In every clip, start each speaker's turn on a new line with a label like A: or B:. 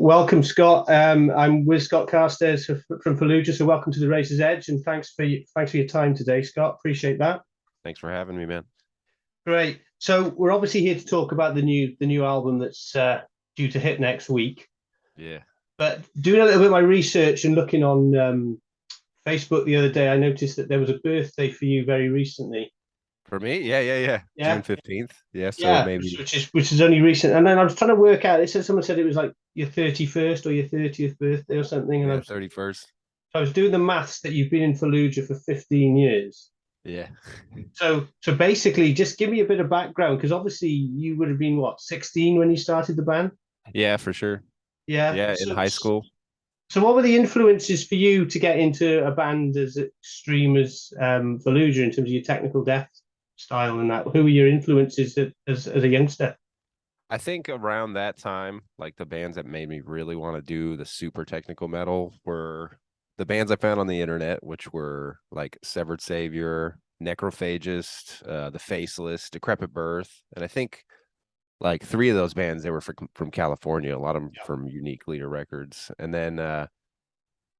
A: welcome, Scott. I'm with Scott Carstairs from Fallujah, so welcome to the Racer's Edge, and thanks for your time today, Scott. Appreciate that.
B: Thanks for having me, man.
A: Great. So we're obviously here to talk about the new album that's due to hit next week.
B: Yeah.
A: But doing a little bit of my research and looking on Facebook the other day, I noticed that there was a birthday for you very recently.
B: For me? Yeah. June
A: Yeah,
B: 15th. Yeah, so
A: yeah, which,
B: maybe
A: which is which is only recent. And then I was trying to work out. It said someone said it was like your 31st or your 30th birthday or something, and
B: yeah, 31st.
A: I was doing the maths that you've been in Fallujah for 15 years.
B: Yeah.
A: So basically, just give me a bit of background because obviously you would have been what 16 when you started the band.
B: Yeah, for sure.
A: Yeah.
B: Yeah, in
A: So
B: high school.
A: so what were the influences for you to get into a band as extreme as Fallujah in terms of your technical death style and that? Who were your influences as a youngster?
B: I think around that time, like the bands that made me really want to do the super technical metal were the bands I found on the internet, which were like Severed Savior, Necrophagist, The Faceless, Decrepit Birth, and I think like three of those bands they were from California, a lot of them
A: Yeah.
B: from Unique Leader Records, and then I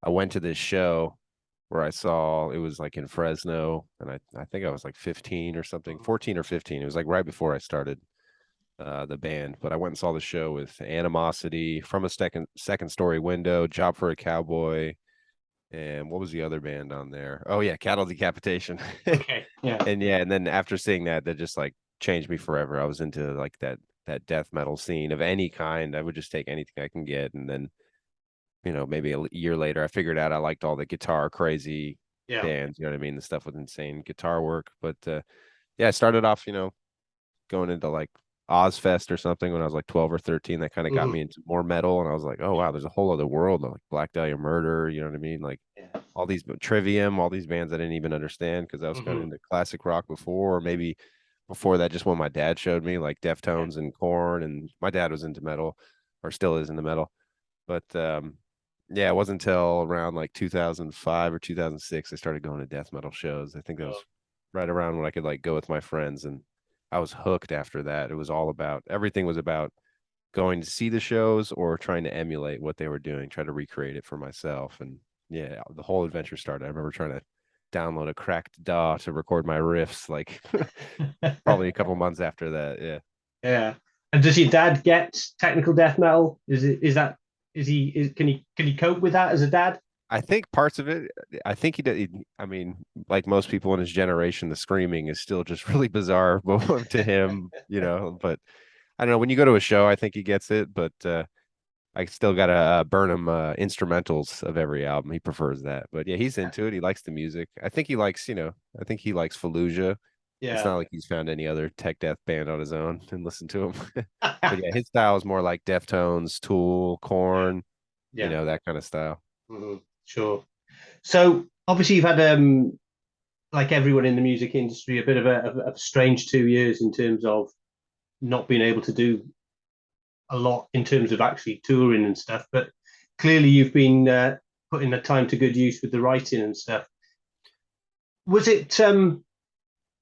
B: went to this show where I saw it was like in Fresno, and I think I was like 15 or something, 14 or 15. It was like right before I started the band, but I went and saw the show with Animosity, From a Second Story Window, Job for a Cowboy, and what was the other band on there? Oh yeah, Cattle Decapitation.
A: Okay. Yeah.
B: And yeah, and then after seeing that, that just like changed me forever. I was into like that death metal scene of any kind. I would just take anything I can get, and then maybe a year later, I figured out I liked all the guitar crazy
A: Yeah.
B: bands. You know what I mean? The stuff with insane guitar work. But yeah, I started off, going into like Ozfest or something when I was like 12 or 13. That kind of got
A: Hmm.
B: me into more metal, and I was like, oh wow, there's a whole other world of like Black Dahlia Murder. You know what I mean? Like
A: Yeah.
B: all these Trivium, all these bands I didn't even understand because I was kind of
A: Hmm.
B: into classic rock before, or maybe before that, just when my dad showed me like
A: Yeah.
B: Deftones and Korn, and my dad was into metal, or still is into metal. But yeah, it wasn't until around like 2005 or 2006 I started going to death metal shows. I think that
A: Sure.
B: was right around when I could like go with my friends, and I was hooked after that. It was all about everything was about going to see the shows or trying to emulate what they were doing, try to recreate it for myself. And yeah, the whole adventure started. I remember trying to download a cracked DAW to record my riffs like probably a couple months after that. Yeah.
A: Yeah. And does your dad get technical death metal? Can he cope with that as a dad?
B: I think parts of it, I think he did. I mean, like most people in his generation, the screaming is still just really bizarre to him, But I don't know. When you go to a show, I think he gets it, but I still gotta burn him instrumentals of every album. He prefers that, but yeah, he's into it. He likes the music. I think he likes, I think he likes Fallujah. It's
A: Yeah.
B: not like he's found any other tech death band on his own and listened to him. But yeah, his style is more like Deftones, Tool,
A: Yeah.
B: Korn,
A: Yeah.
B: that kind of style.
A: Sure. So obviously you've had like everyone in the music industry a bit of a strange 2 years in terms of not being able to do a lot in terms of actually touring and stuff. But clearly you've been putting the time to good use with the writing and stuff. Was it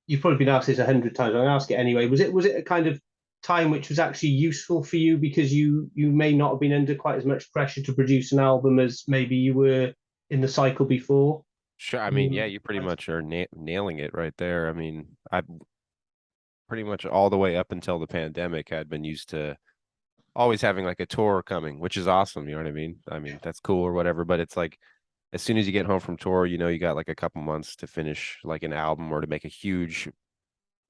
A: you've probably been asked this 100 times. I'm gonna ask it anyway. Was it a kind of time which was actually useful for you because you may not have been under quite as much pressure to produce an album as maybe you were in the cycle before?
B: Sure. I mean, yeah, you pretty much are nailing it right there. I mean, I pretty much all the way up until the pandemic had been used to always having like a tour coming, which is awesome. You know what I mean? I mean, that's cool or whatever, but it's like as soon as you get home from tour, you got like a couple months to finish like an album or to make a huge,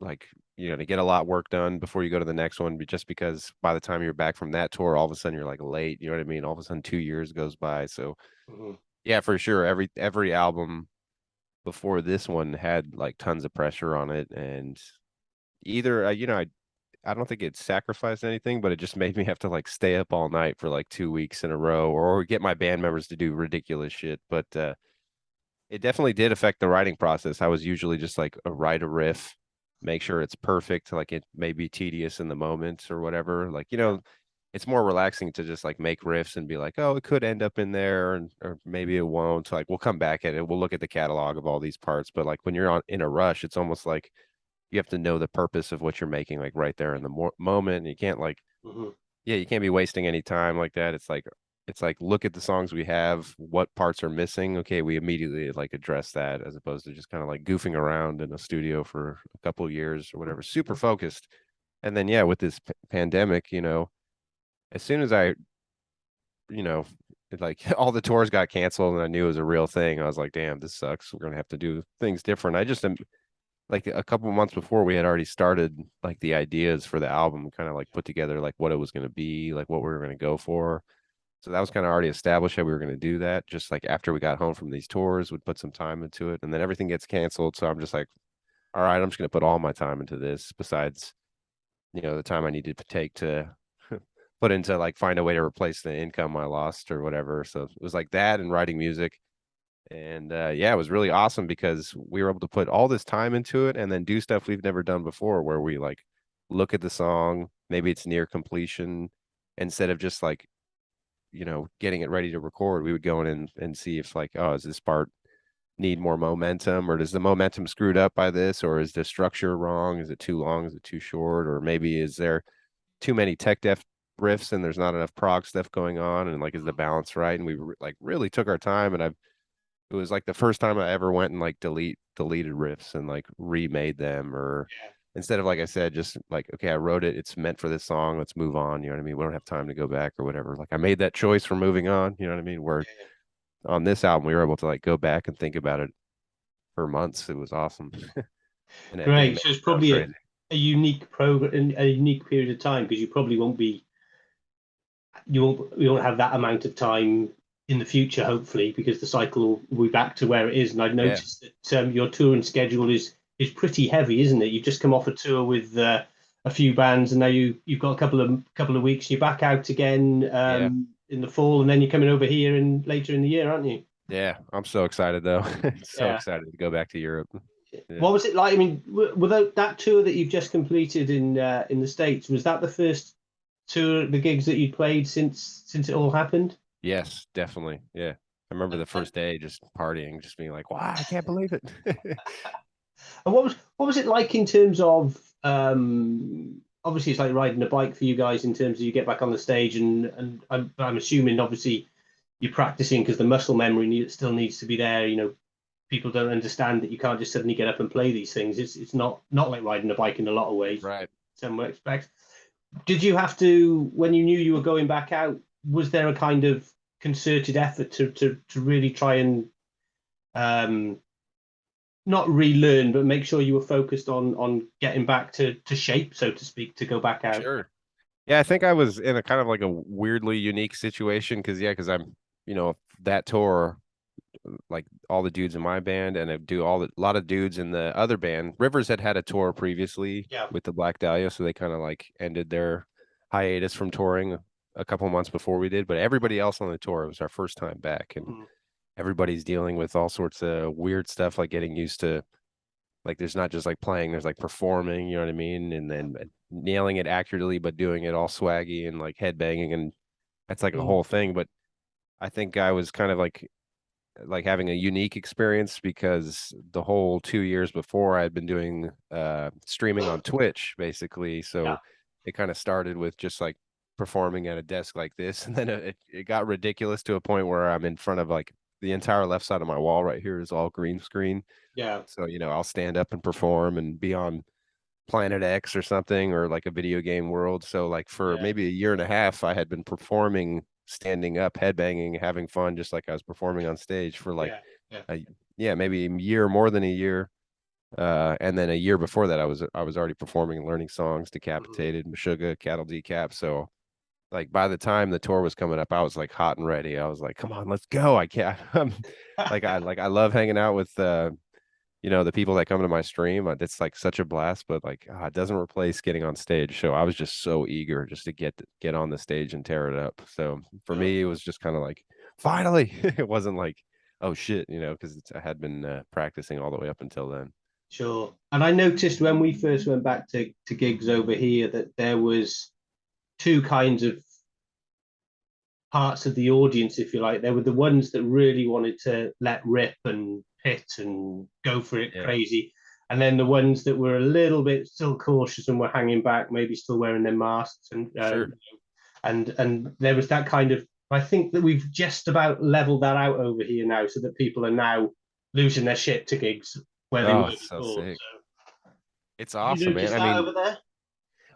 B: like, to get a lot work done before you go to the next one. But just because by the time you're back from that tour, all of a sudden you're like late, you know what I mean? All of a sudden 2 years goes by. So
A: Mhm.
B: yeah, for sure. Every album before this one had like tons of pressure on it. And either, I don't think it sacrificed anything, but it just made me have to like stay up all night for like 2 weeks in a row or get my band members to do ridiculous shit. But it definitely did affect the writing process. I was usually just like write a riff, make sure it's perfect. Like it may be tedious in the moment or whatever. Like,
A: Yeah.
B: it's more relaxing to just like make riffs and be like, oh, it could end up in there, and or maybe it won't. Like we'll come back at it. We'll look at the catalog of all these parts. But like when you're in a rush, it's almost like you have to know the purpose of what you're making, like right there in the moment. And you can't like,
A: Mhm.
B: yeah, you can't be wasting any time like that. It's like it's like, look at the songs we have, what parts are missing. Okay, we immediately like address that, as opposed to just kind of like goofing around in a studio for a couple of years or whatever, super focused. And then yeah, with this pandemic, as soon as I, you know, like all the tours got canceled and I knew it was a real thing, I was like, damn, this sucks. We're gonna have to do things different. I just am like a couple months before we had already started like the ideas for the album, kind of like put together like what it was gonna be, like what we were gonna go for. So that was kind of already established that we were going to do that. Just like after we got home from these tours, we'd put some time into it, and then everything gets canceled. So I'm just like, all right, I'm just going to put all my time into this. Besides, the time I needed to take to put into like find a way to replace the income I lost or whatever. So it was like that and writing music. And yeah, it was really awesome because we were able to put all this time into it and then do stuff we've never done before, where we like look at the song, maybe it's near completion, instead of just like getting it ready to record, we would go in and see if like, oh, is this part need more momentum, or does the momentum screwed up by this, or is the structure wrong? Is it too long? Is it too short? Or maybe is there too many tech def riffs and there's not enough prog stuff going on? And like, is the balance right? And we like really took our time. And it was like the first time I ever went and like deleted riffs and like remade them, or instead of, like I said, just like, okay, I wrote it, it's meant for this song, let's move on. You know what I mean? We don't have time to go back or whatever. Like I made that choice for moving on. You know what I mean? Where on this album we were able to like go back and think about it for months. It was awesome, and it
A: Great.
B: made
A: So it's
B: it sound
A: probably
B: crazy.
A: a unique program, a unique period of time because you probably won't be, you won't have that amount of time in the future, hopefully, because the cycle will be back to where it is. And I've
B: Yeah,
A: noticed that your touring schedule is pretty heavy, isn't it? You've just come off a tour with a few bands, and now you've got a couple of weeks. You're back out again
B: yeah,
A: in the fall, and then you're coming over here and later in the year, aren't you?
B: yeah. I'm so excited though. So
A: Yeah.
B: excited to go back to Europe. Yeah.
A: What was it like? I mean, without that tour that you've just completed in the States, was that the first tour, the gigs that you played since it all happened?
B: Yes, definitely. Yeah. I remember the first day just partying, just being like, wow, I can't believe it.
A: And what was it like in terms of obviously it's like riding a bike for you guys in terms of you get back on the stage and I'm assuming obviously you're practicing because the muscle memory still needs to be there. People don't understand that you can't just suddenly get up and play these things. It's not like riding a bike in a lot of ways.
B: Right.
A: Some expect. Did you have to, when you knew you were going back out? Was there a kind of concerted effort to really try and um, not relearn, but make sure you were focused on getting back to shape, so to speak, to go back out?
B: Sure. Yeah, I think I was in a kind of like a weirdly unique situation because because I'm, that tour, like all the dudes in my band, and I do a lot of dudes in the other band. Rivers had had a tour previously
A: Yeah.
B: with the Black Dahlia, so they kind of like ended their hiatus from touring a couple months before we did. But everybody else on the tour, it was our first time back, and
A: Mm.
B: everybody's dealing with all sorts of weird stuff, like getting used to like there's not just like playing, there's like performing, you know what I mean? And then nailing it accurately, but doing it all swaggy and like headbanging, and that's like a
A: Mm.
B: whole thing. But I think I was kind of like having a unique experience because the whole 2 years before I'd been doing streaming on Twitch basically.
A: Yeah.
B: So it kind of started with just like performing at a desk like this, and then it got ridiculous to a point where I'm in front of like the entire left side of my wall right here is all green screen.
A: Yeah.
B: So, I'll stand up and perform and be on Planet X or something, or like a video game world. So like for
A: Yeah.
B: maybe a year and a half, I had been performing, standing up, headbanging, having fun, just like I was performing on stage for like
A: Yeah. Yeah.
B: a, yeah, maybe a year, more than a year. And then a year before that, I was already performing and learning songs,
A: Mhm.
B: Decapitated, Meshuggah, Cattle Decap. So like by the time the tour was coming up, I was like hot and ready. I was like, come on, let's go. I can't. I love hanging out with the people that come to my stream. It's like such a blast, but like it doesn't replace getting on stage. So I was just so eager just to get on the stage and tear it up. So for
A: No,
B: me, it was just kind of like finally. It wasn't like, oh shit, because I had been practicing all the way up until then.
A: sure. And I noticed when we first went back to gigs over here that there was two kinds of parts of the audience, if you like. There were the ones that really wanted to let rip and hit and go for it
B: Yeah,
A: crazy. And then the ones that were a little bit still cautious and were hanging back, maybe still wearing their masks, and
B: sure.
A: there was that kind of I think that we've just about leveled that out over here now, so that people are now losing their shit to gigs where they
B: Oh,
A: were
B: it's so
A: before.
B: sick.
A: So,
B: It's
A: have you
B: awesome, man.
A: noticed
B: I
A: that
B: mean,
A: over there?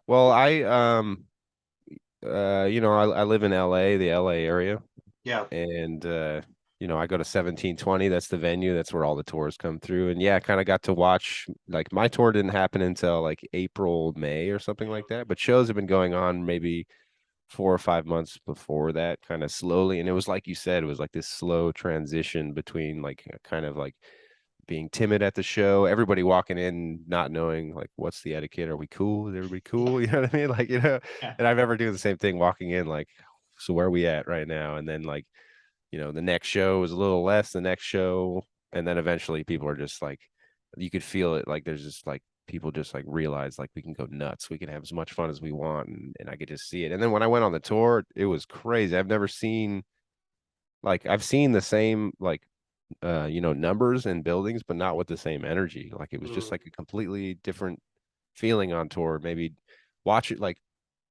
B: well, I live in LA, the LA area,
A: Yeah.
B: and I go to 1720. That's the venue. That's where all the tours come through. And yeah, I kind of got to watch, like, my tour didn't happen until like April, May or something like that. But shows have been going on maybe 4 or 5 months before that, kind of slowly. And it was like you said, it was like this slow transition between like kind of like being timid at the show, everybody walking in not knowing like what's the etiquette, are we cool, is everybody cool, you know what I mean, like,
A: Yeah.
B: and I remember doing the same thing, walking in like, so where are we at right now? And then like, the next show was a little less, the next show, and then eventually people are just like, you could feel it, like there's just like people just like realize like we can go nuts, we can have as much fun as we want, and I could just see it. And then when I went on the tour, it was crazy. I've seen the same like numbers and buildings, but not with the same energy. Like it was just
A: Mm,
B: like a completely different feeling on tour. Maybe watch it like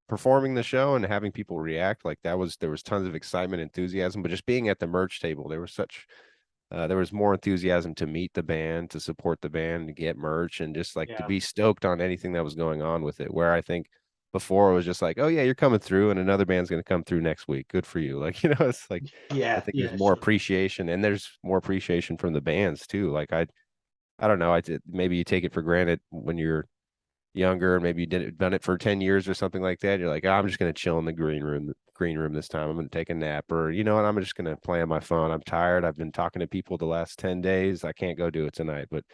B: performing the show and having people react like there was tons of excitement, enthusiasm, but just being at the merch table, there was more enthusiasm to meet the band, to support the band, to get merch, and just like to
A: yeah.
B: be stoked on anything that was going on with it. Where I think before it was just like, oh yeah, you're coming through, and another band's going to come through next week. Good for you. Like, it's like I
A: Yeah.
B: think there's
A: Yeah.
B: more
A: Sure.
B: appreciation, and there's more appreciation from the bands too. Like I don't know, maybe you take it for granted when you're younger, and maybe you done it for 10 years or something like that. You're like, "Oh, I'm just gonna chill in the green room this time. I'm gonna take a nap, or what, I'm just gonna play on my phone. I'm tired. I've been talking to people the last 10 days. I can't go do it tonight." But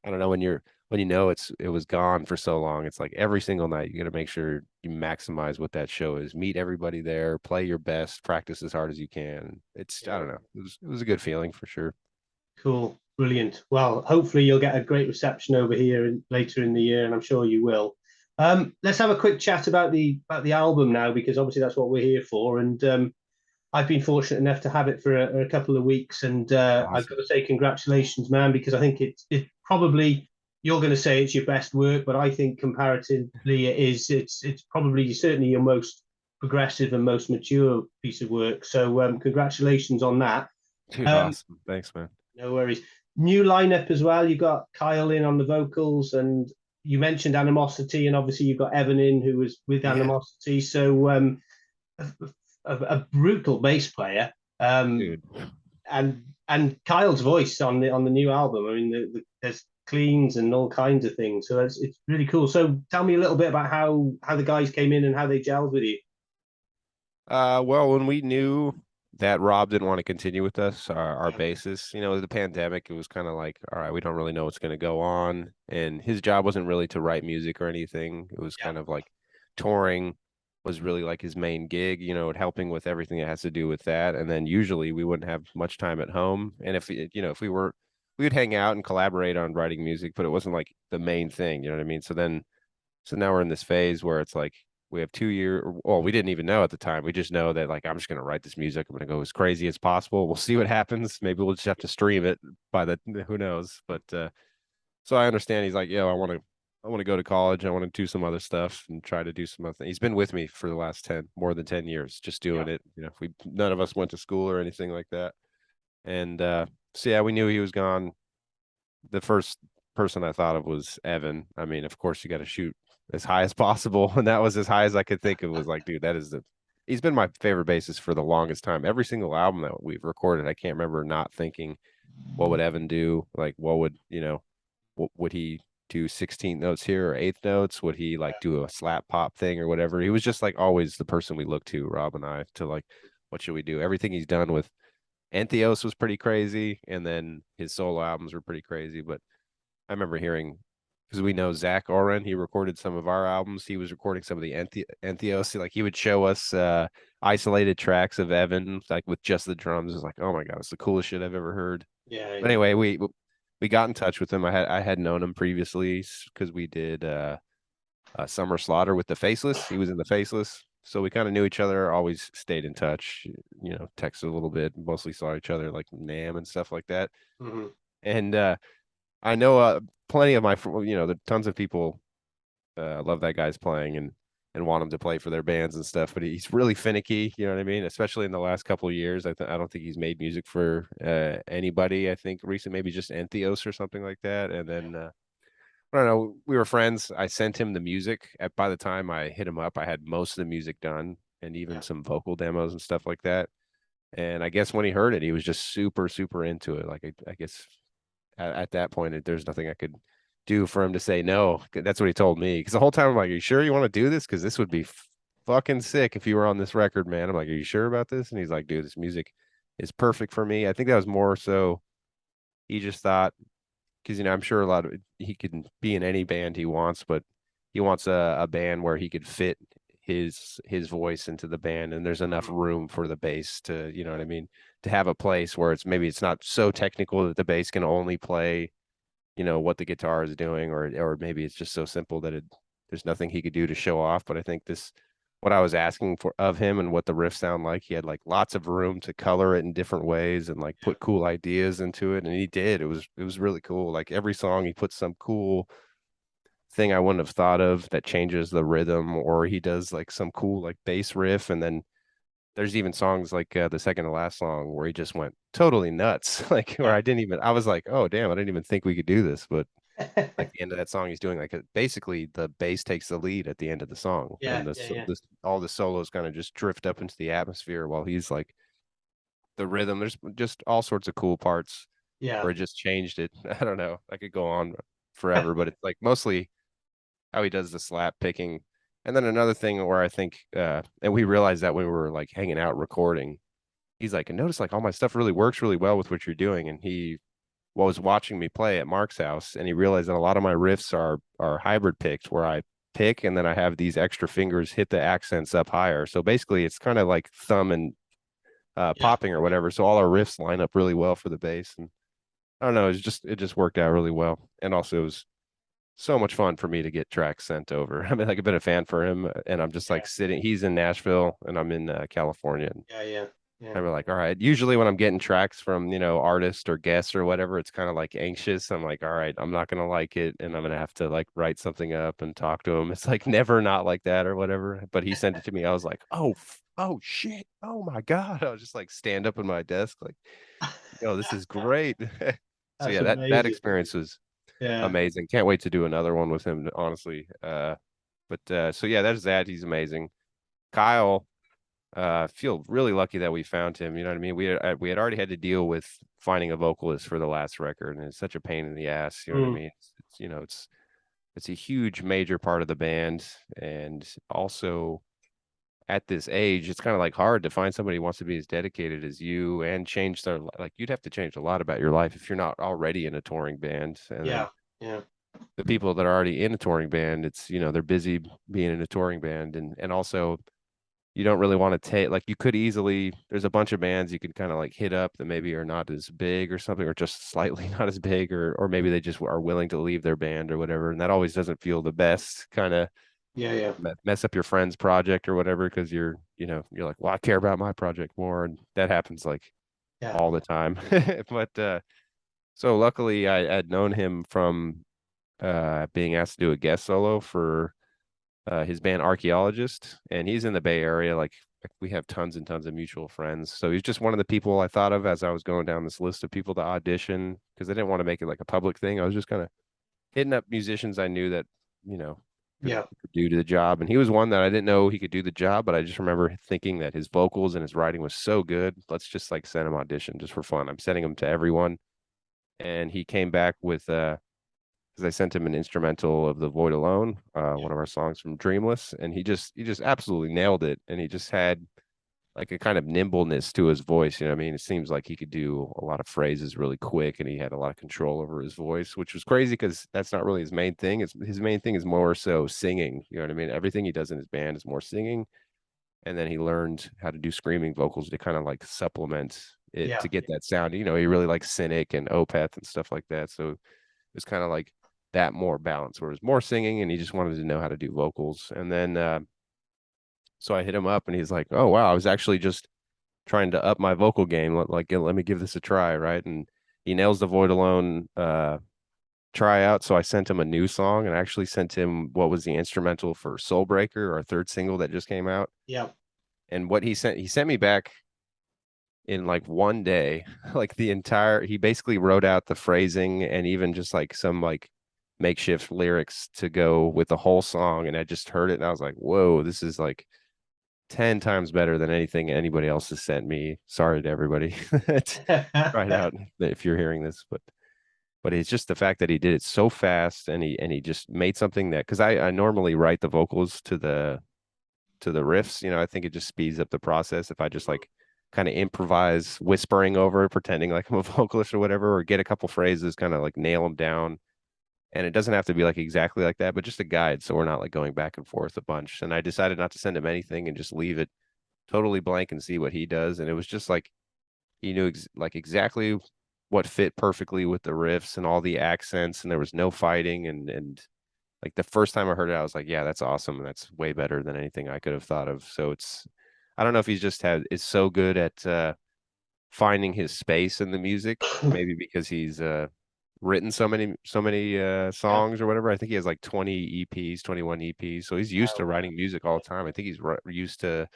B: I don't know, when it was gone for so long, it's like every single night you gotta make sure you maximize what that show is. Meet everybody there, play your best, practice as hard as you can. I
A: Yeah.
B: don't know. It was a good feeling for sure.
A: Cool. Brilliant. Well, hopefully you'll get a great reception over here later in the year, and I'm sure you will. Let's have a quick chat about the album now, because obviously that's what we're here for. And I've been fortunate enough to have it for a couple of weeks, and I've got
B: Awesome.
A: to say congratulations, man, because I think it's probably, you're going to say it's your best work, but I think comparatively it is. It's probably certainly your most progressive and most mature piece of work. So congratulations on that.
B: Dude,
A: Um,
B: awesome. Thanks, man.
A: no worries. New lineup as well. You've got Kyle in on the vocals, and you mentioned Animosity, and obviously you've got Evan in, who was with
B: Yeah,
A: Animosity. So a, a brutal bass player,
B: dude.
A: and Kyle's voice on the new album. I mean, there's cleans and all kinds of things. So it's really cool. So tell me a little bit about how the guys came in and how they gelled with you.
B: Well, when we knew that Rob didn't want to continue with us, our
A: Yeah,
B: basis, the pandemic, it was kind of like, all right, we don't really know what's going to go on. And his job wasn't really to write music or anything. It was
A: yeah,
B: kind of like touring was really like his main gig, helping with everything that has to do with that. And then usually we wouldn't have much time at home. And if we would hang out and collaborate on writing music, but it wasn't like the main thing, you know what I mean? So now we're in this phase where it's like we have 2 year. Well, we didn't even know at the time. We just know that like I'm just gonna write this music. I'm gonna go as crazy as possible. We'll see what happens. Maybe we'll just have to stream it by the who knows. But so I understand he's like, yo, I want to go to college. I want to do some other stuff and try to do some other things. He's been with me for the last more than 10 years, just
A: yeah,
B: doing it. We none of us went to school or anything like that. And so yeah, we knew he was gone. The first person I thought of was Evan. I mean, of course, you got to shoot as high as possible, and that was as high as I could think of. Was like, dude, he's been my favorite bassist for the longest time. Every single album that we've recorded, I can't remember not thinking, what would Evan do? Like, what would he do 16th notes here or eighth notes? Would he like do a slap pop thing or whatever? He was just like always the person we looked to, Rob and I, to like, what should we do? Everything he's done with Entheos was pretty crazy, and then his solo albums were pretty crazy. But I remember hearing, because we know Zach Oren, he recorded some of our albums. He was recording some of the Entheos. Like he would show us isolated tracks of Evan, like with just the drums. It's like, oh my god, it's the coolest shit I've ever heard.
A: yeah,
B: But
A: yeah.
B: anyway, we got in touch with him. I had known him previously because we did Summer Slaughter with the Faceless. He was in the Faceless. So we kind of knew each other, always stayed in touch, texted a little bit, mostly saw each other like NAM and stuff like that.
A: Mhm.
B: And I know plenty of the tons of people love that guy's playing, and and want him to play for their bands and stuff. But he's really finicky, you know what I mean? Especially in the last couple of years. I don't think he's made music for anybody. I think recent maybe just Entheos or something like that. And then I don't know. We were friends. I sent him the music. By the time I hit him up, I had most of the music done and even
A: Yeah.
B: some vocal demos and stuff like that. And I guess when he heard it, he was just super, super into it. Like I guess at that point, there's nothing I could do for him to say no. That's what he told me. Because the whole time I'm like, "Are you sure you want to do this? Because this would be fucking sick if you were on this record, man." I'm like, "Are you sure about this?" And he's like, "Dude, this music is perfect for me." I think that was more so he just thought because I'm sure a lot of he can be in any band he wants, but he wants a band where he could fit his voice into the band, and there's enough
A: Mhm.
B: room for the bass to, you know what I mean, to have a place where it's not so technical that the bass can only play, what the guitar is doing, or maybe it's just so simple that there's nothing he could do to show off. But I think this what I was asking for of him and what the riffs sound like, he had like lots of room to color it in different ways and like
A: Yeah.
B: put cool ideas into it. And he did. It was really cool. Like every song he puts some cool thing I wouldn't have thought of that changes the rhythm, or he does like some cool like bass riff. And then there's even songs like the second to last song where he just went totally nuts. Like where
A: Yeah.
B: I was like, oh damn, I didn't even think we could do this. But like the end of that song, he's doing like basically the bass takes the lead at the end of the song,
A: Yeah.
B: and
A: Yeah. Yeah.
B: all the solos kind of just drift up into the atmosphere while he's like the rhythm. There's just all sorts of cool parts
A: Yeah.
B: where it just changed it. I don't know. I could go on forever, but it's like mostly how he does the slap picking. And then another thing where I think, and we realized that when we were like hanging out recording, he's like, and notice like all my stuff really works really well with what you're doing. And he was watching me play at Mark's house, and he realized that a lot of my riffs are hybrid picked, where I pick and then I have these extra fingers hit the accents up higher. So basically, it's kind of like thumb and
A: Yeah.
B: popping or whatever. So all our riffs line up really well for the bass, and I don't know, it just worked out really well. And also, it was so much fun for me to get tracks sent over. I mean, like I've been a fan for him, and I'm just like
A: Yeah.
B: sitting. He's in Nashville, and I'm in California,
A: Yeah. Yeah. Yeah.
B: I'm like, all right. Usually when I'm getting tracks from, artists or guests or whatever, it's kind of like anxious. I'm like, all right, I'm not gonna like it, and I'm gonna have to like write something up and talk to him. It's like never not like that or whatever. But he sent it to me. I was like, oh shit, oh my god. I was just like stand up in my desk, like, this is great. So
A: That's
B: yeah, that
A: amazing.
B: experience was
A: Yeah.
B: amazing. Can't wait to do another one with him, honestly. But so yeah, that's that. He's amazing. Kyle, feel really lucky that we found him. You know what I mean? We had already had to deal with finding a vocalist for the last record, and it's such a pain in the ass. You know what I
A: Mm.
B: mean? It's a huge major part of the band, and also at this age, it's kind of like hard to find somebody who wants to be as dedicated as you and change like you'd have to change a lot about your life if you're not already in a touring band, and then
A: Yeah. Yeah.
B: the people that are already in a touring band, it's they're busy being in a touring band, and also you don't really want to take like you could easily there's a bunch of bands you could kind of like hit up that maybe are not as big or something, or just slightly not as big, or maybe they just are willing to leave their band or whatever, and that always doesn't feel the best, kind of
A: Yeah. Yeah.
B: mess up your friend's project or whatever, because you're like, well, I care about my project more, and that happens like
A: Yeah.
B: all the time. But so luckily I had known him from being asked to do a guest solo for his band Archaeologist, and he's in the Bay Area. Like we have tons and tons of mutual friends. So he's just one of the people I thought of as I was going down this list of people to audition, because I didn't want to make it like a public thing. I was just kind of hitting up musicians I knew that, you know,
A: Yeah.
B: could do the job. And he was one that I didn't know he could do the job, but I just remember thinking that his vocals and his writing was so good. Let's just like send him audition just for fun. I'm sending him to everyone. And he came back with because I sent him an instrumental of The Void Alone,
A: Yeah.
B: one of our songs from Dreamless, and he just absolutely nailed it. And he just had like a kind of nimbleness to his voice. You know what I mean? It seems like he could do a lot of phrases really quick, and he had a lot of control over his voice, which was crazy because that's not really his main thing. His main thing is more so singing. You know what I mean? Everything he does in his band is more singing. And then he learned how to do screaming vocals to kind of like supplement it
A: Yeah.
B: to get that sound. He really likes Cynic and Opeth and stuff like that. So it's kind of like that more balance, where it was more singing and he just wanted to know how to do vocals. And then so I hit him up and he's like, oh wow, I was actually just trying to up my vocal game. Let me give this a try, right? And he nails The Void Alone try out. So I sent him a new song and I actually sent him what was the instrumental for Soul Breaker, our third single that just came out.
A: Yeah.
B: And what he sent me back in like one day, like he basically wrote out the phrasing and even just like some like makeshift lyrics to go with the whole song. And I just heard it and I was like, whoa, this is like 10 times better than anything anybody else has sent me. Sorry to everybody. Try it out if you're hearing this, but it's just the fact that he did it so fast and he just made something that because I normally write the vocals to the riffs, I think it just speeds up the process if I just like kind of improvise whispering over it, pretending like I'm a vocalist or whatever, or get a couple phrases, kind of like nail them down. And it doesn't have to be like exactly like that, but just a guide. So we're not like going back and forth a bunch. And I decided not to send him anything and just leave it totally blank and see what he does. And it was just like he knew like exactly what fit perfectly with the riffs and all the accents, and there was no fighting. And like the first time I heard it, I was like, yeah, that's awesome. And that's way better than anything I could have thought of. So I don't know if he's just is so good at finding his space in the music, maybe because he's written so many
A: Yeah.
B: songs or whatever. I think he has like 20 EPs, 21 EPs. So he's used to
A: Oh,
B: writing music all the time. I think he's used to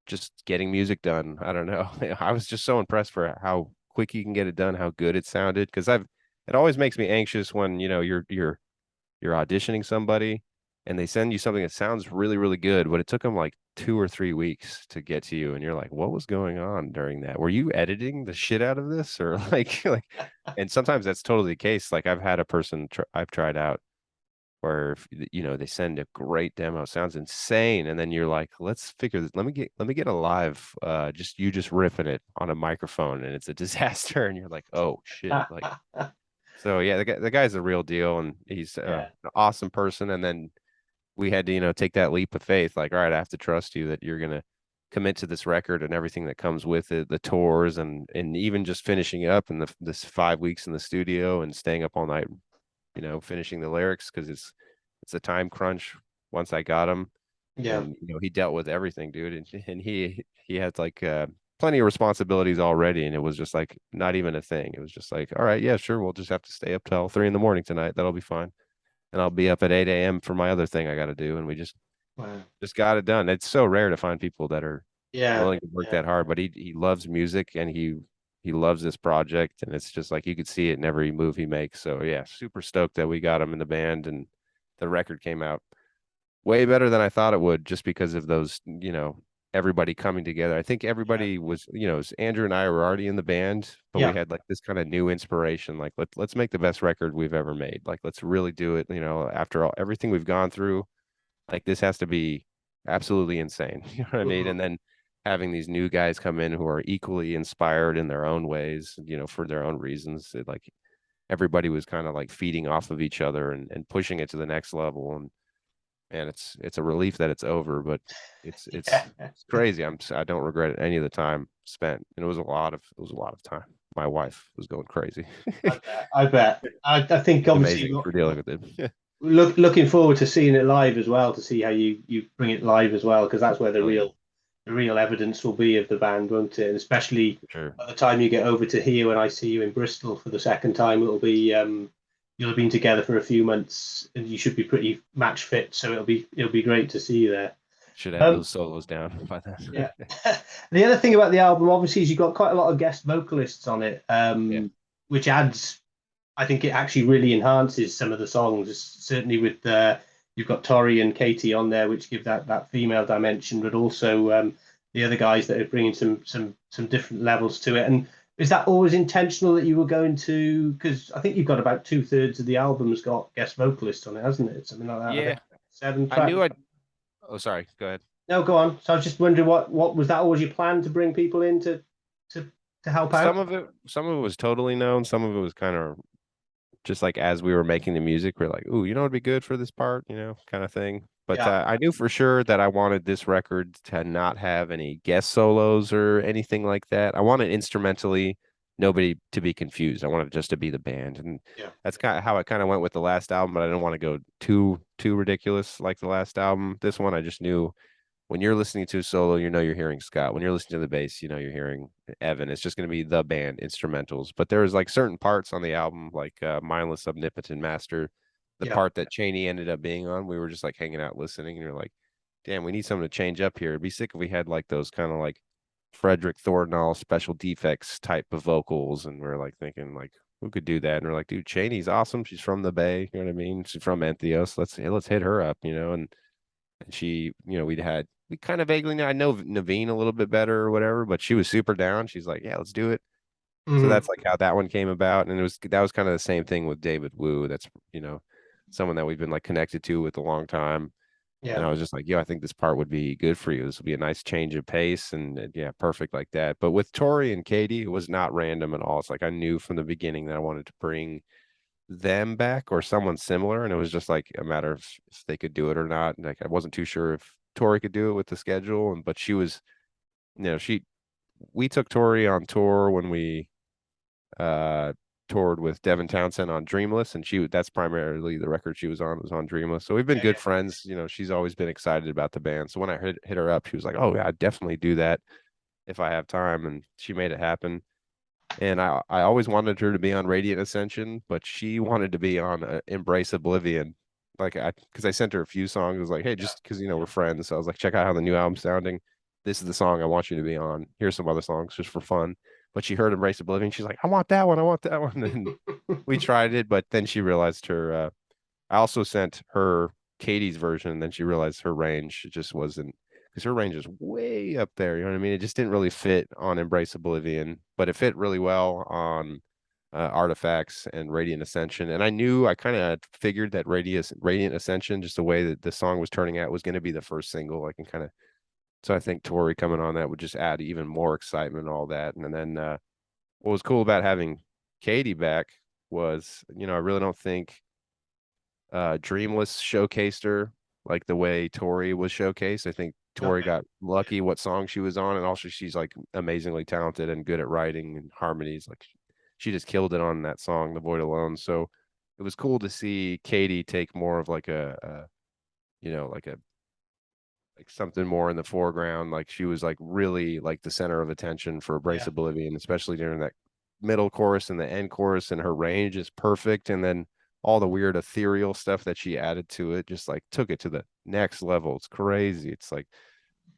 B: just getting music done. I don't know. I was just so impressed for how quick he can get it done, how good it sounded. Because it always makes me anxious when you're auditioning somebody and they send you something that sounds really, really good, but it took them like 2 or 3 weeks to get to you. And you're like, what was going on during that? Were you editing the shit out of this? Or like, and sometimes that's totally the case. Like I've had a person I've tried out where, they send a great demo, sounds insane. And then you're like, let's figure this. Let me get a live, just riffing it on a microphone and it's a disaster. And you're like, oh shit. Like, so yeah, the guy's the real deal, and he's
A: yeah.
B: an awesome person. And then we had to, take that leap of faith. Like, all right, I have to trust you that you're gonna commit to this record and everything that comes with it, the tours, and even just finishing up in this 5 weeks in the studio and staying up all night, finishing the lyrics because it's a time crunch. Once I got him,
A: Yeah.
B: and he dealt with everything, dude, and he had like plenty of responsibilities already, and it was just like not even a thing. It was just like, all right, yeah, sure, we'll just have to stay up till 3 in the morning tonight. That'll be fine, and I'll be up at 8 a.m. for my other thing I got to do, and we
A: Wow.
B: just got it done. It's so rare to find people that are
A: Yeah.
B: willing to work
A: Yeah.
B: that hard, but he loves music and he loves this project, and it's just like you could see it in every move he makes. So yeah, super stoked that we got him in the band, and the record came out way better than I thought it would, just because of those, everybody coming together. I think
A: Yeah.
B: everybody was, Andrew and I were already in the band, but we
A: Yeah.
B: had like this kind of new inspiration. Like let's make the best record we've ever made. Like let's really do it. After all everything we've gone through, like this has to be absolutely insane. You know what I mean?
A: Mhm.
B: And then having these new guys come in who are equally inspired in their own ways, for their own reasons. Like everybody was kind of like feeding off of each other and pushing it to the next level. And it's a relief that it's over, but it's
A: Yeah.
B: it's it's crazy. I don't regret any of the time spent, and it was a lot of time. My wife was going crazy.
A: I bet. I bet. I think
B: It's
A: obviously
B: amazing for dealing with it.
A: looking forward to seeing it live as well to see how you bring it live as well because that's where
B: Oh yeah,
A: the real evidence will be of the band, won't it? And especially
B: for sure.
A: by the time you get over to here when I see you in Bristol for the second time, it'll be you'll have been together for a few months and you should be pretty match fit. So it'll be great to see you there.
B: Should have
A: Um,
B: those solos down by then.
A: yeah. The other thing about the album, obviously, is you've got quite a lot of guest vocalists on it,
B: Yeah.
A: which adds I think it actually really enhances some of the songs. Certainly with you've got Tori and Katie on there, which give that female dimension, but also the other guys that are bringing some different levels to it. And is that always intentional that you were going to? Because I think you've got about 2/3 of the album's got guest vocalists on it, hasn't it? Something like that. I think
B: Yeah.
A: seven
B: I
A: track.
B: knew I'd Oh, sorry, go ahead.
A: No, go on. So I was just wondering what was that always your plan to bring people in to to help out?
B: Some of it was totally known. Some of it was kind of just like as we were making the music, we're like, "Ooh, what'd be good for this part?" Kind of thing. But
A: Yeah.
B: I knew for sure that I wanted this record to not have any guest solos or anything like that. I wanted instrumentally nobody to be confused. I wanted just to be the band, and
A: Yeah.
B: that's kind of how it kind of went with the last album. But I didn't want to go too ridiculous like the last album. This one, I just knew when you're listening to a solo, you know you're hearing Scott. When you're listening to the bass, you know you're hearing Evan. It's just going to be the band instrumentals. But there's like certain parts on the album, like Mindless Omnipotent Master, the
A: Yeah.
B: part that Cheney ended up being on. We were just like hanging out listening, and you're like, damn, we need something to change up here. It'd be sick if we had like those kind of like Frederick Thornall special defects type of vocals, and we're like thinking like who could do that? And we're like, dude, Cheney's awesome. She's from the Bay, you know what I mean? She's from Entheos. Let's hit her up, you know. And she, you know, we kind of vaguely know I know Naveen a little bit better or whatever, but she was super down. She's like, yeah, let's do it. So
A: Hmm.
B: that's like how that one came about, and that was kind of the same thing with David Wu. That's someone that we've been like connected to with a long time. And
A: Yeah.
B: I was just like, yo, I think this part would be good for you. This would be a nice change of pace and yeah, perfect like that. But with Tori and Katie, it was not random at all. It's like I knew from the beginning that I wanted to bring them back or someone similar. And it was just like a matter of if they could do it or not. And like I wasn't too sure if Tori could do it with the schedule. But she was, we took Tori on tour when we uh toured with Devin Townsend on Dreamless, and that's primarily the record she was on Dreamless. So we've been
A: Yeah.
B: good friends. She's always been excited about the band. So when I hit her up, she was like, "Oh yeah, I'd definitely do that if I have time," and she made it happen. And I always wanted her to be on Radiant Ascension, but she wanted to be on Embrace Oblivion. Because I sent her a few songs. I was like, hey,
A: Yeah.
B: just because we're friends. So I was like, check out how the new album's sounding. This is the song I want you to be on. Here's some other songs just for fun. But she heard Embrace Oblivion. She's like, I want that one. I want that one. And we tried it, but then she realized I also sent her Katie's version, and then she realized her range just wasn't because her range is way up there. You know what I mean? It just didn't really fit on Embrace Oblivion, but it fit really well on Artifacts and Radiant Ascension. And I kind of figured that Radiant Ascension, just the way that the song was turning out, was going to be the first single. I can kind of so I think Tori coming on that would just add even more excitement and all that. And then what was cool about having Katie back was, I really don't think Dreamless showcased her like the way Tori was showcased. I think Tori
A: Okay.
B: got lucky what song she was on, and also she's like amazingly talented and good at writing and harmonies. Like she just killed it on that song, "The Void Alone." So it was cool to see Katie take more of like like a like something more in the foreground. Like she was like really like the center of attention for Brace
A: Yeah.
B: Oblivion, especially during that middle chorus and the end chorus, and her range is perfect. And then all the weird ethereal stuff that she added to it just like took it to the next level. It's crazy. It's like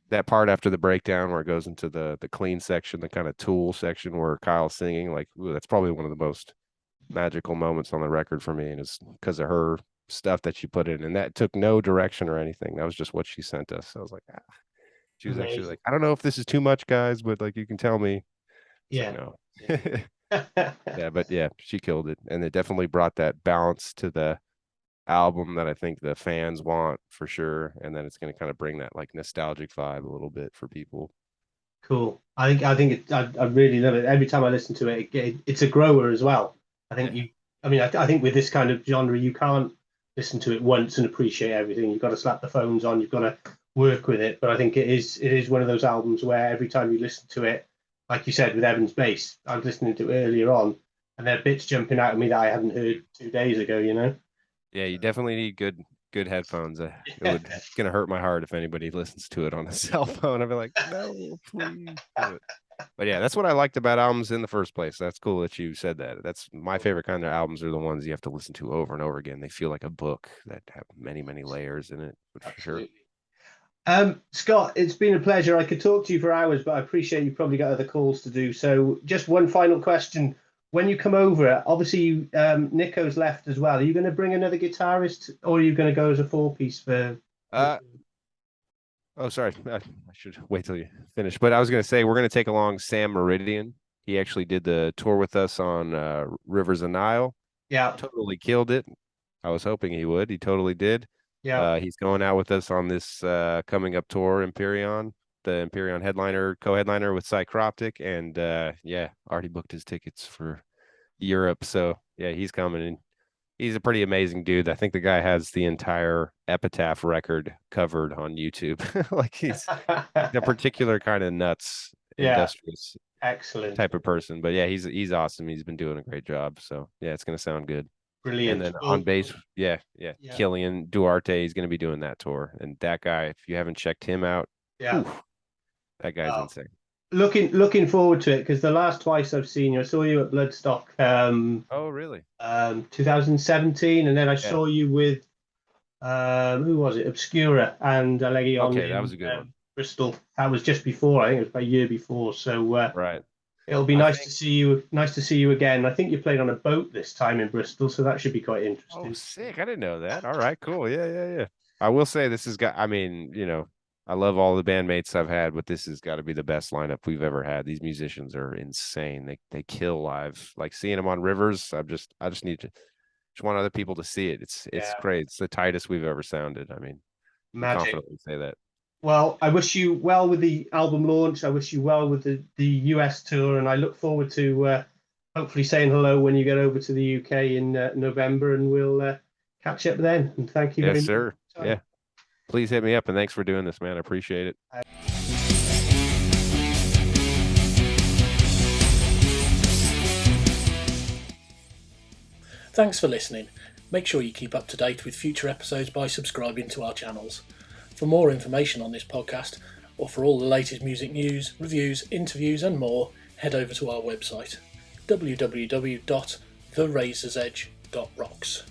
B: that part after the breakdown where it goes into the clean section, the kind of Tool section where Kyle's singing, like ooh, that's probably one of the most magical moments on the record for me, and it's because of her stuff that she put in, and that took no direction or anything. That was just what she sent us. So I was like, ah. She was actually
A: Amazing.
B: like, I don't know if this is too much, guys, but like you can tell me. It's like
A: Yeah.
B: no.
A: Yeah.
B: Yeah, but yeah, she killed it, and it definitely brought that balance to the album that I think the fans want for sure, and then it's going to kind of bring that like nostalgic vibe a little bit for people.
A: Cool. I really love it. Every time I listen to it, it's a grower as well. I think
B: Yeah.
A: you, I mean, I think with this kind of genre, you can't listen to it once and appreciate everything. You've got to slap the phones on. You've got to work with it. But I think it is one of those albums where every time you listen to it, like you said with Evan's bass, I was listening to it earlier on, and there are bits jumping out at me that I hadn't heard 2 days ago. You know.
B: Yeah, you definitely need good headphones. It would gonna hurt my heart if anybody listens to it on a cell phone. I'd be like, no, please. But yeah, that's what I liked about albums in the first place. That's cool that you said that. That's my favorite kind of albums are the ones you have to listen to over and over again. They feel like a book that have many, many layers in it, but for sure.
A: Absolutely. Scott, it's been a pleasure. I could talk to you for hours, but I appreciate you've probably got other calls to do. So, just one final question. When you come over, obviously, Nico's left as well. Are you going to bring another guitarist, or are you going to go as a four-piece for...
B: Uh oh, sorry. I should wait till you finish. But I was gonna say we're gonna take along Sam Meridian. He actually did the tour with us on Rivers of Nile.
A: Yeah,
B: Totally killed it. I was hoping he would. He totally did.
A: yeah.
B: He's going out with us on this coming up tour, Empyrean, the Empyrean headliner, co-headliner with Psychroptic, and yeah, already booked his tickets for Europe. So yeah, he's coming, and he's a pretty amazing dude. I think the guy has the entire Epitaph record covered on YouTube. Like he's a particular kind of nuts,
A: Yeah,
B: industrious
A: excellent.
B: type of person. But yeah, he's awesome. He's been doing a great job. So yeah, it's gonna sound good. And
A: Brilliant.
B: then on
A: Well,
B: bass, yeah,
A: yeah,
B: Killian Duarte is going to be doing that tour. And that guy, if you haven't checked him out,
A: Yeah.
B: Oof, that guy's
A: Well,
B: insane.
A: looking forward to it because the last twice I've seen you, I saw you at Bloodstock,
B: Oh, really?
A: 2017, and then I
B: Yeah.
A: saw you with who was it? Obscura and Allegion
B: Okay, that was
A: in
B: a good one.
A: Bristol. That was just before. I think it was about a year before. So
B: Right.
A: it'll be
B: I
A: nice to
B: think.
A: see you. Nice to see you again. I think you played on a boat this time in Bristol, so that should be quite
B: Oh,
A: interesting.
B: sick. I didn't know that. All right, cool. Yeah, yeah, yeah. I will say this has got, I mean, I love all the bandmates I've had, but this has got to be the best lineup we've ever had. These musicians are insane. They kill live. Like seeing them on Rivers, I just need to just want other people to see it. It's
A: Yeah,
B: great. It's the tightest we've ever sounded. I mean, can
A: magic.
B: confidently say that.
A: Well, I wish you well with the album launch. I wish you well with the US tour, and I look forward to hopefully saying hello when you get over to the UK in November, and we'll catch up then. And thank you
B: Yes,
A: very much
B: sir.
A: for your
B: Yeah. Please hit me up and thanks for doing this, man. I appreciate it.
A: time.
C: Thanks for listening. Make sure you keep up to date with future episodes by subscribing to our channels. For more information on this podcast, or for all the latest music news, reviews, interviews and more, head over to our website www.therazorsedge.rocks.